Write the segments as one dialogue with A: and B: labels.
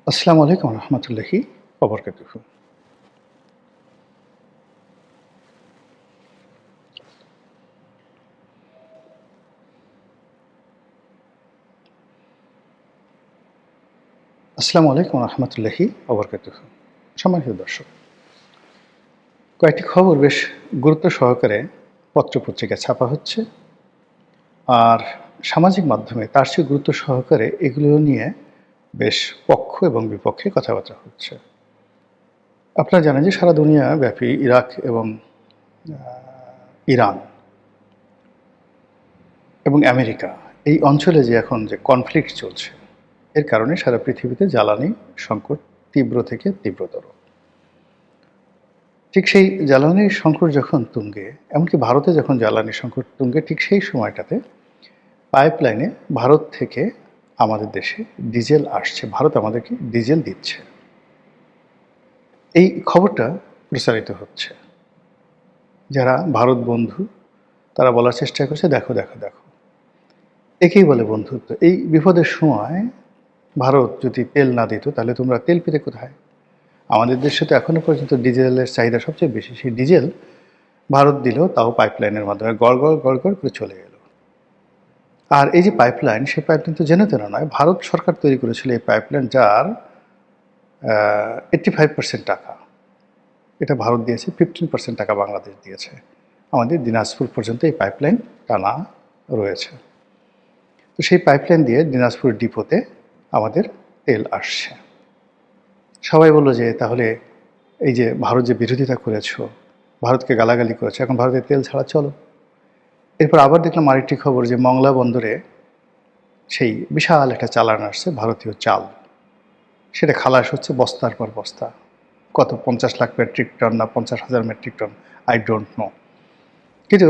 A: আসসালামু আলাইকুম রহমতুল্লাহি ওবরকাতুহু। আসসালামু আলাইকুম রহমতুল্লাহি ওবরকাতুহু। সম্মানিত দর্শক, কয়েকটি খবর বেশ গুরুত্ব সহকারে পত্রপত্রিকায় ছাপা হচ্ছে, আর সামাজিক মাধ্যমে তার চেয়ে গুরুত্ব সহকারে এগুলো নিয়ে বেশ পক্ষ এবং বিপক্ষে কথাবার্তা হচ্ছে। আপনারা জানেন যে সারা দুনিয়া ব্যাপী ইরাক এবং ইরান এবং আমেরিকা এই অঞ্চলে যে এখন যে কনফ্লিক্ট চলছে, এর কারণে সারা পৃথিবীতে জ্বালানি সংকট তীব্র থেকে তীব্রতর। ঠিক সেই জ্বালানির সংকট যখন তুঙ্গে, এমনকি ভারতে যখন জ্বালানি সংকট তুঙ্গে, ঠিক সেই সময়টাতে পাইপলাইনে ভারত থেকে আমাদের দেশে ডিজেল আসছে, ভারত আমাদেরকে ডিজেল দিচ্ছে। এই খবরটা প্রচারিত হচ্ছে। যারা ভারত বন্ধু তারা বলার চেষ্টা করছে, দেখো দেখো দেখো, একেই বলে বন্ধুত্ব। এই বিপদের সময় ভারত যদি তেল না দিত তাহলে তোমরা তেল পেতে কোথায়? আমাদের দেশে তো এখনো পর্যন্ত ডিজেলের চাহিদা সবচেয়ে বেশি। সেই ডিজেল ভারত দিলেও তাও পাইপলাইনের মাধ্যমে গড় গড় গড় গড় করে চলে গেল। আর এই যে পাইপলাইন, সেই পাইপলাইন তো জেনে তেন নয়, ভারত সরকার তৈরি করেছিল এই পাইপলাইন, যার 85% টাকা এটা ভারত দিয়েছে, 15% টাকা বাংলাদেশ দিয়েছে। আমাদের দিনাজপুর পর্যন্ত এই পাইপলাইন টানা রয়েছে। তো সেই পাইপলাইন দিয়ে দিনাজপুর ডিপোতে আমাদের তেল আসছে। সবাই বলল যে তাহলে এই যে ভারত যে বিরোধিতা করেছো, ভারতকে গালাগালি করেছো, এখন ভারতের তেল ছাড়া চলো। এরপর আবার দেখলাম আরেকটি খবর যে মংলা বন্দরে সেই বিশাল একটা চালান আসছে, ভারতীয় চাল। সেটা খালাস হচ্ছে বস্তার পর বস্তা। কত 50 লাখ মেট্রিক টন না 50,000 metric ton, I don't know. কিন্তু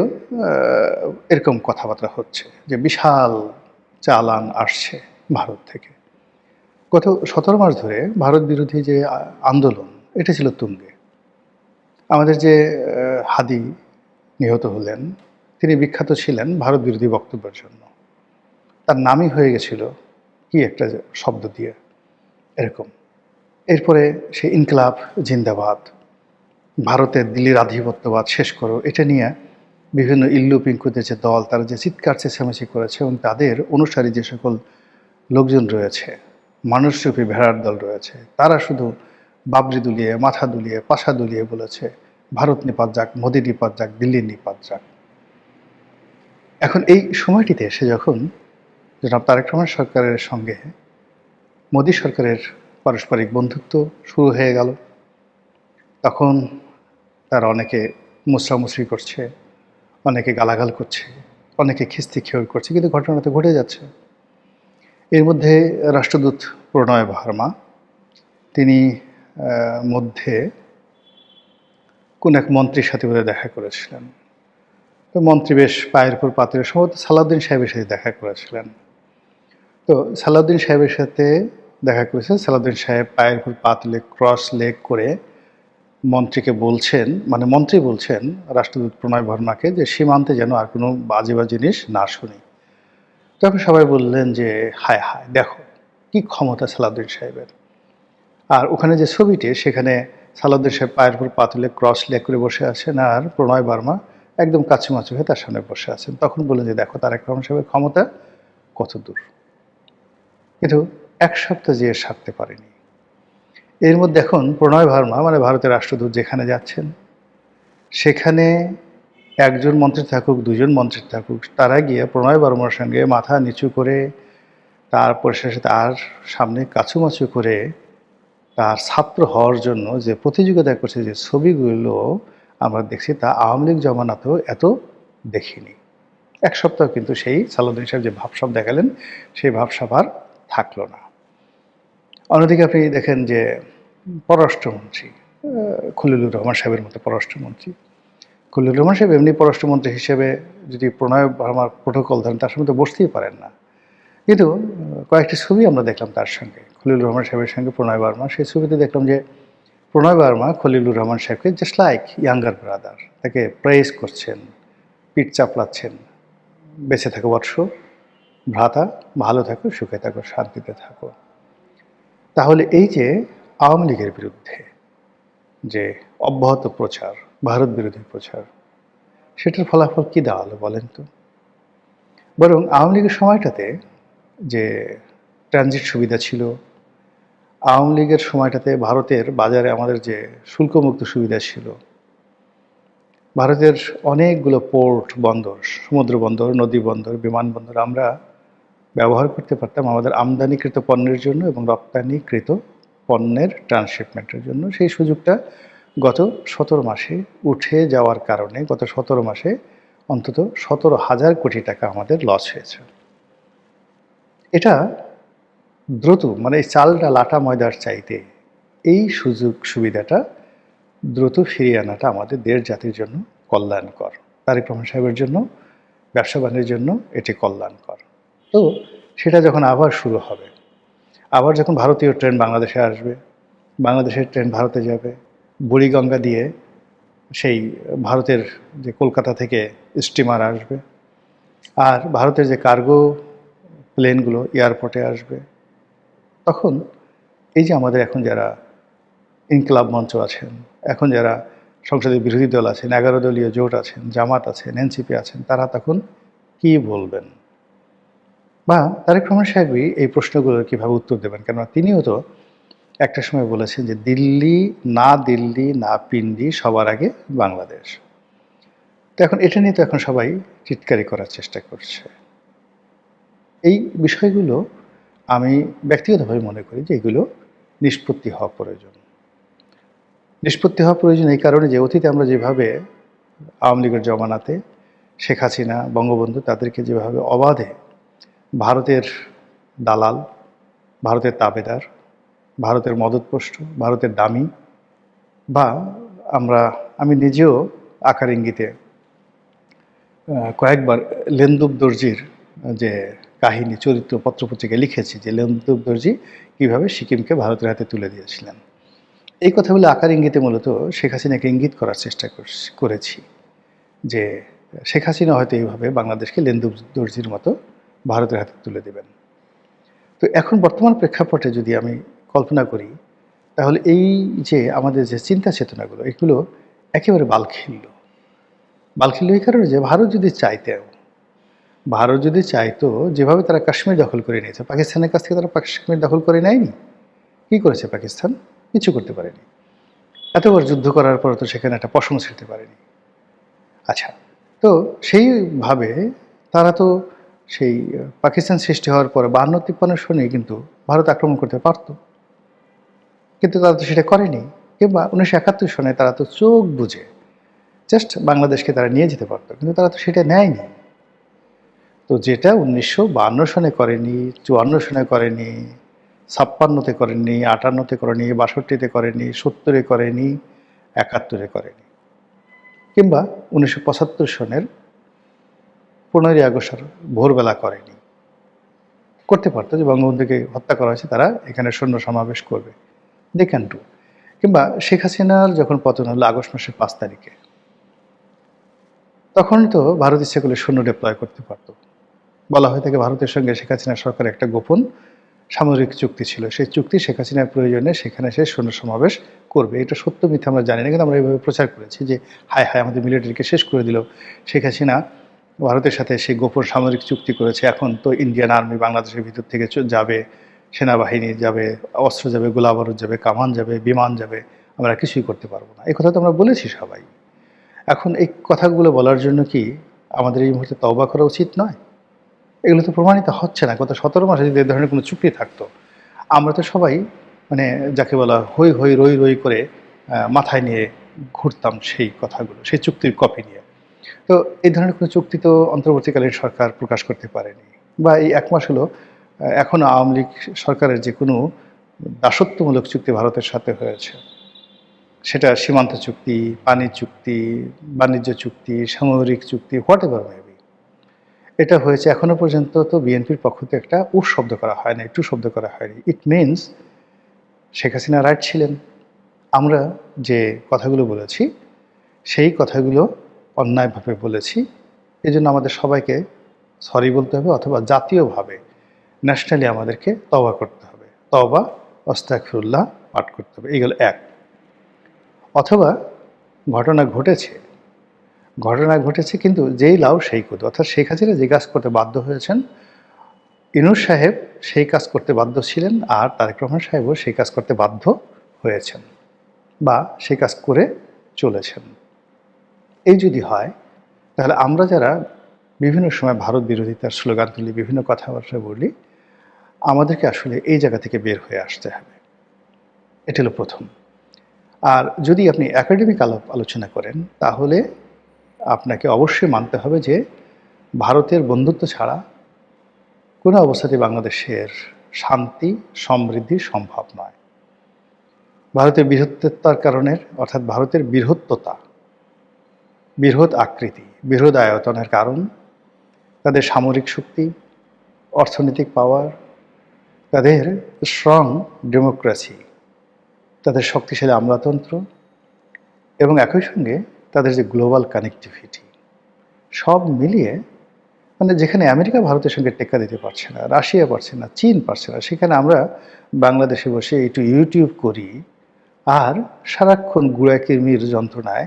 A: এরকম কথাবার্তা হচ্ছে যে বিশাল চালান আসছে ভারত থেকে। গত 17 মাস ধরে ভারত বিরোধী যে আন্দোলন, এটা ছিল তুঙ্গে। আমাদের যে হাদি নিহত হলেন, তিনি বিখ্যাত ছিলেন ভারত বিরোধী বক্তব্যের জন্য। তার নামই হয়ে গেছিল কি একটা শব্দ দিয়ে, এরকম। এরপরে সে ইনকলাব জিন্দাবাদ, ভারতের দিল্লির আধিপত্যবাদ শেষ করো, এটা নিয়ে বিভিন্ন ইল্লু পিঙ্কুদের যে দল, তারা যে চিৎকার চেঁচামেচি করেছে, এবং তাদের অনুসারী যে সকল লোকজন রয়েছে, মানুষরূপী ভেড়ার দল রয়েছে, তারা শুধু বাবরি দুলিয়ে, মাথা দুলিয়ে, পাশা দুলিয়ে বলেছে ভারত নিপাত যাক, মোদি নিপাত যাক, দিল্লি নিপাত যাক। এখন এই সময়টিতে এসে যখন জনাব তারেক রহমান সরকারের সঙ্গে মোদি সরকারের পারস্পরিক বন্ধুত্ব শুরু হয়ে গেল, তখন তারা অনেকে মুসরামুসরি করছে, অনেকে গালাগাল করছে, অনেকে খিস্তি খেয়র করছে, কিন্তু ঘটনা তো ঘটে যাচ্ছে। এর মধ্যে রাষ্ট্রদূত প্রণয় ভার্মা, তিনি মধ্যে কোন এক মন্ত্রীর সাথে বোধহয় দেখা করেছিলেন। তো মন্ত্রী বেশ পায়ের উপর পাতের, সম্ভবত সালাউদ্দিন সাহেবের সাথে দেখা করেছিলেন। তো সালাউদ্দিন সাহেবের সাথে দেখা করেছেন। সালাউদ্দিন সাহেব পায়ের উপর পা তুলে ক্রস লেগ করে মন্ত্রীকে বলছেন, মানে মন্ত্রী বলছেন রাষ্ট্রদূত প্রণয় ভার্মাকে, যে সীমান্তে যেন আর কোনো বাজে বাজে জিনিস না শুনি। তখন সবাই বললেন যে হায় হায়, দেখো কি ক্ষমতা সালাউদ্দিন সাহেবের। আর ওখানে যে ছবিটি, সেখানে সালাউদ্দিন সাহেব পায়ের উপর পা তুলে ক্রস লেগ করে বসে আছেন, আর প্রণয় ভার্মা একদম কাছুমাচু হয়ে তার সামনে বসে আছেন। তখন বললেন যে দেখো তারেক রহমান সাহেবের ক্ষমতা কত দূর। কিন্তু এক সপ্তাহ যেয়ে সারতে পারেনি। এর মধ্যে এখন প্রণয় ভার্মা, মানে ভারতের রাষ্ট্রদূত, যেখানে যাচ্ছেন সেখানে একজন মন্ত্রী থাকুক, দুজন মন্ত্রী থাকুক, তারা গিয়ে প্রণয় ভার্মার সঙ্গে মাথা নিচু করে, তারপর শেষে তার সামনে কাছুমাচু করে তার ছাত্র হওয়ার জন্য যে প্রতিযোগিতা করছে, যে ছবিগুলো আমরা দেখছি, তা আওয়ামী লীগ জমানাতেও এত দেখিনি। এক সপ্তাহ কিন্তু সেই সালাউদ্দিন সাহেব যে ভাবসাব দেখালেন, সেই ভাবসাব আর থাকলো না। অন্যদিকে আপনি দেখেন যে পররাষ্ট্রমন্ত্রী খলিলুর রহমান সাহেবের মতো পররাষ্ট্রমন্ত্রী, খলিলুর রহমান সাহেব এমনি পররাষ্ট্রমন্ত্রী হিসেবে যদি প্রণয় ভার্মার প্রোটোকল ধরেন, তার সঙ্গে তো বসতেই পারেন না। কিন্তু কয়েকটি ছবি আমরা দেখলাম তার সঙ্গে, খলিলুর রহমান সাহেবের সঙ্গে প্রণয় ভার্মা। সেই ছবিতে দেখলাম যে প্রণয় ভার্মা খলিলুর রহমান সাহেবকে জাস্ট লাইক ইয়াঙ্গার ব্রাদার, তাকে প্রেজ করছেন, পিঠ চাপলাচ্ছেন, বেঁচে থাকো বৎস, ভ্রাতা, ভালো থাকো, সুখে থাকো, শান্তিতে থাকো। তাহলে এই যে আওয়ামী লীগের বিরুদ্ধে যে অব্যাহত প্রচার, ভারত বিরোধী প্রচার, সেটার ফলাফল কি দাঁড়ালো বলেন তো? বরং আওয়ামী লীগের সময়টাতে যে ট্রানজিট সুবিধা ছিল, আওয়ামী লীগের সময়টাতে ভারতের বাজারে আমাদের যে শুল্কমুক্ত সুবিধা ছিল, ভারতের অনেকগুলো পোর্ট বন্দর, সমুদ্র বন্দর, নদী বন্দর, বিমানবন্দর আমরা ব্যবহার করতে পারতাম আমাদের আমদানিকৃত পণ্যের জন্য এবং রপ্তানিকৃত পণ্যের ট্রান্সশিপমেন্টের জন্য। সেই সুযোগটা গত 17 মাসে উঠে যাওয়ার কারণে গত 17 মাসে অন্তত 17,000 কোটি টাকা আমাদের লস হয়েছে। এটা দ্রুত, মানে এই চাল ডাল আটা ময়দার চাইতে এই সুযোগ সুবিধাটা দ্রুত ফিরিয়ে আনাটা আমাদের দেশ জাতির জন্য কল্যাণকর। তারেক রহমান সাহেবের জন্য, ব্যবসা বাণিজ্যের জন্য এটি কল্যাণকর। তো সেটা যখন আবার শুরু হবে, আবার যখন ভারতীয় ট্রেন বাংলাদেশে আসবে, বাংলাদেশের ট্রেন ভারতে যাবে, বুড়িগঙ্গা দিয়ে সেই ভারতের যে কলকাতা থেকে স্টিমার আসবে, আর ভারতের যে কার্গো প্লেনগুলো এয়ারপোর্টে আসবে, তখন এই যে আমাদের এখন যারা ইনকলাব মঞ্চ আছেন, এখন যারা সংসদের বিরোধী দল আছেন, 11 দলীয় জোট আছেন, জামাত আছেন, এনসিপি আছেন, তারা তখন কি বলবেন? বা তারেক রহমান সাহেবই এই প্রশ্নগুলোর কীভাবে উত্তর দেবেন? কেননা তিনিও তো একটা সময় বলেছেন যে দিল্লি না পিন্ডি, সবার আগে বাংলাদেশ। তো এখন এটা নিয়ে তো এখন সবাই চিৎকারি করার চেষ্টা করছে। এই বিষয়গুলো আমি ব্যক্তিগতভাবে মনে করি যে এগুলো নিষ্পত্তি হওয়া প্রয়োজন। নিষ্পত্তি হওয়া প্রয়োজন এই কারণে যে অতীতে আমরা যেভাবে আওয়ামী লীগের জমানাতে শেখ হাসিনা, বঙ্গবন্ধু তাদেরকে যেভাবে অবাধে ভারতের দালাল, ভারতের তাবেদার, ভারতের মদতপুষ্ট, ভারতের দামি, বা আমি নিজেও আকার ইঙ্গিতে কয়েকবার লেন্দুব দর্জির যে কাহিনী, চরিত্র পত্রপত্রিকায় লিখেছি যে লেন্দুব দর্জি কীভাবে সিকিমকে ভারতের হাতে তুলে দিয়েছিলেন। এই কথাগুলো আকার ইঙ্গিতে মূলত শেখ হাসিনাকে ইঙ্গিত করার চেষ্টা করেছি যে শেখ হাসিনা হয়তো এইভাবে বাংলাদেশকে লেন্দুব দর্জির মতো ভারতের হাতে তুলে দেবেন। তো এখন বর্তমান প্রেক্ষাপটে যদি আমি কল্পনা করি, তাহলে এই যে আমাদের যে চিন্তা চেতনাগুলো, এগুলো একেবারে বালখিল্য। বালখিল্য এই কারণে যে ভারত যদি চাইতো, যেভাবে তারা কাশ্মীর দখল করে নিয়েছে, পাকিস্তানের কাছ থেকে তারা কাশ্মীর দখল করে নেয়নি। কী করেছে পাকিস্তান? কিছু করতে পারেনি। এতবার যুদ্ধ করার পর তো সেখানে একটা পশম ছিঁড়তে পারেনি। আচ্ছা, তো সেইভাবে তারা তো সেই পাকিস্তান সৃষ্টি হওয়ার পরে 52-53 সনে কিন্তু ভারত আক্রমণ করতে পারত, কিন্তু তারা তো সেটা করেনি। কিংবা 1971 সনে তারা তো চোখ বুঝে জাস্ট বাংলাদেশকে তারা নিয়ে যেতে পারত, কিন্তু তারা তো সেটা নেয়নি। তো যেটা 1952 সনে করেনি, 54 সনে করেনি, 56তে করেনি, 58তে করেনি, 62তে করেনি, 70-এ করেনি, 71-এ করেনি, কিংবা 1975 সনের 15ই আগস্ট ভোরবেলা করেনি। করতে পারতো যে বঙ্গবন্ধুকে হত্যা করা হয়েছে, তারা এখানে সৈন্য সমাবেশ করবে, দে ক্যান ডু। কিংবা শেখ হাসিনার যখন পতন হলো আগস্ট মাসের 5 তারিখে, তখন তো ভারত ইচ্ছে করলে সৈন্য ডিপ্লয় করতে পারত। বলা হয়ে থাকে ভারতের সঙ্গে শেখ হাসিনার সরকারের একটা গোপন সামরিক চুক্তি ছিল, সেই চুক্তি শেখ হাসিনার প্রয়োজনে সেখানে সে সৈন্য সমাবেশ করবে। এটা সত্য মিথ্যা আমরা জানি না, কিন্তু আমরা এইভাবে প্রচার করেছি যে হায় হায় আমাদের মিলিটারিকে শেষ করে দিল শেখ হাসিনা, ভারতের সাথে সেই গোপন সামরিক চুক্তি করেছে, এখন তো ইন্ডিয়ান আর্মি বাংলাদেশের ভিতর থেকে যাবে, সেনাবাহিনী যাবে, অস্ত্র যাবে, গোলাবারুদ যাবে, কামান যাবে, বিমান যাবে, আমরা কিছুই করতে পারবো না। এই কথা তো আমরা বলেছি সবাই। এখন এই কথাগুলো বলার জন্য কি আমাদের এই মুহূর্তে তওবা করা উচিত নয়? এগুলো তো প্রমাণিত হচ্ছে না। গত 17 মাসে যদি এ ধরনের কোনো চুক্তি থাকতো, আমরা তো সবাই মানে যাকে বলা হই হই রই রই করে মাথায় নিয়ে ঘুরতাম সেই কথাগুলো, সেই চুক্তির কপি নিয়ে। তো এই ধরনের কোনো চুক্তি তো অন্তর্বর্তীকালীন সরকার প্রকাশ করতে পারেনি, বা এই 1 মাস হলো এখনও আওয়ামী লীগ সরকারের যে কোনো দাসত্বমূলক চুক্তি ভারতের সাথে হয়েছে, সেটা সীমান্ত চুক্তি, পানি চুক্তি, বাণিজ্য চুক্তি, সামরিক চুক্তি, হোয়াট এভার মেবি, এটা হয়েছে এখনো পর্যন্ত তো বিএনপির পক্ষ থেকে একটা উফ শব্দ করা হয়নি, টু শব্দ করা হয়নি। It means Sheikh Hasina right ছিলেন। আমরা যে কথাগুলো বলেছি সেই কথাগুলো অন্যায়ভাবে বলেছি, এই জন্য আমাদের সবাইকে সরি বলতে হবে, অথবা জাতীয়ভাবে ন্যাশনালি আমাদেরকে তওবা করতে হবে। তওবা আস্তাগফিরুল্লাহ পাঠ করতে হবে। এই গেল এক। অথবা ঘটনা ঘটেছে কিন্তু যেই লাউ সেই কদু, অর্থাৎ শেখ হাসিনা যে কাজ করতে বাধ্য হয়েছেন, ইউনূস সাহেব সেই কাজ করতে বাধ্য ছিলেন, আর তারেক রহমান সাহেবও সেই কাজ করতে বাধ্য হয়েছেন বা সেই কাজ করে চলেছেন। এই যদি হয়, তাহলে আমরা যারা বিভিন্ন সময় ভারত বিরোধিতার স্লোগান তুলি, বিভিন্ন কথাবার্তা বলি, আমাদেরকে আসলে এই জায়গা থেকে বের হয়ে আসতে হবে। এটা হলো প্রথম। আর যদি আপনি একাডেমিক আলোচনা করেন, তাহলে আপনাকে অবশ্যই মানতে হবে যে ভারতের বন্ধুত্ব ছাড়া কোনো অবস্থাতেই বাংলাদেশের শান্তি সমৃদ্ধি সম্ভব নয়। ভারতের বৃহত্ততার কারণে, অর্থাৎ ভারতের বৃহৎ আকৃতি, বৃহৎ আয়তনের কারণ তাদের সামরিক শক্তি, অর্থনৈতিক পাওয়ার, তাদের স্ট্রং ডেমোক্রেসি, তাদের শক্তিশালী আমলাতন্ত্র এবং একই সঙ্গে তাদের যে গ্লোবাল কানেক্টিভিটি, সব মিলিয়ে মানে যেখানে আমেরিকা ভারতের সঙ্গে টেক্কা দিতে পারছে না, রাশিয়া পারছে না, চীন পারছে না, সেখানে আমরা বাংলাদেশে বসে একটু ইউটিউব করি আর সারাক্ষণ গুড়াকির্মির যন্ত্রণায়,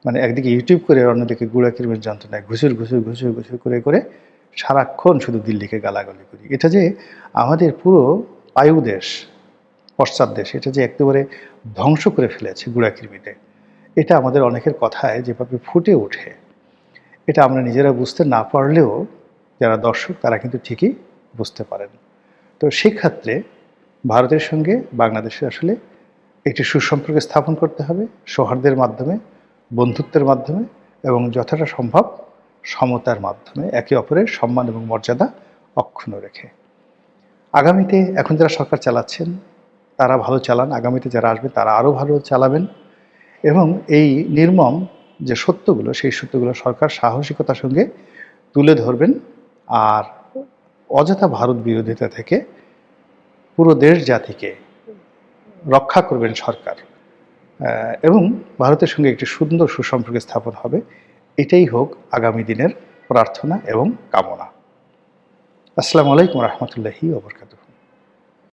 A: মানে একদিকে ইউটিউব করে অন্যদিকে গুড়াকির্মির যন্ত্রণায় ঘুষুর করে করে সারাক্ষণ শুধু দিল্লিকে গালাগালি করি। এটা যে আমাদের পুরো পায়ুদেশ, পশ্চাৎ দেশ, এটা যে একেবারে ধ্বংস করে ফেলেছে গুড়াকির্মিতে, এটা আমাদের অনেকের কথায় যেভাবে ফুটে ওঠে, এটা আমরা নিজেরা বুঝতে না পারলেও যারা দর্শক তারা কিন্তু ঠিকই বুঝতে পারেন। তো সেক্ষেত্রে ভারতের সঙ্গে বাংলাদেশে আসলে একটি সুসম্পর্ক স্থাপন করতে হবে সৌহার্দ্যের মাধ্যমে, বন্ধুত্বের মাধ্যমে এবং যতটা সম্ভব সমতার মাধ্যমে, একে অপরের সম্মান এবং মর্যাদা অক্ষুণ্ণ রেখে। আগামীতে এখন যারা সরকার চালাচ্ছেন তারা ভালো চালান, আগামীতে যারা আসবে তারা আরও ভালো চালাবেন এবং এই নির্মম যে সত্যগুলো, সেই সত্যগুলো সরকার সাহসিকতার সঙ্গে তুলে ধরবেন আর অযথা ভারত বিরোধিতা থেকে পুরো দেশ জাতিকে রক্ষা করবেন সরকার এবং ভারতের সঙ্গে একটি সুন্দর সুসম্পর্ক স্থাপন হবে। এটাই হোক আগামী দিনের প্রার্থনা এবং কামনা। আসসালামু আলাইকুম রহমতুল্লাহি ওয়া বারাকাতুহু।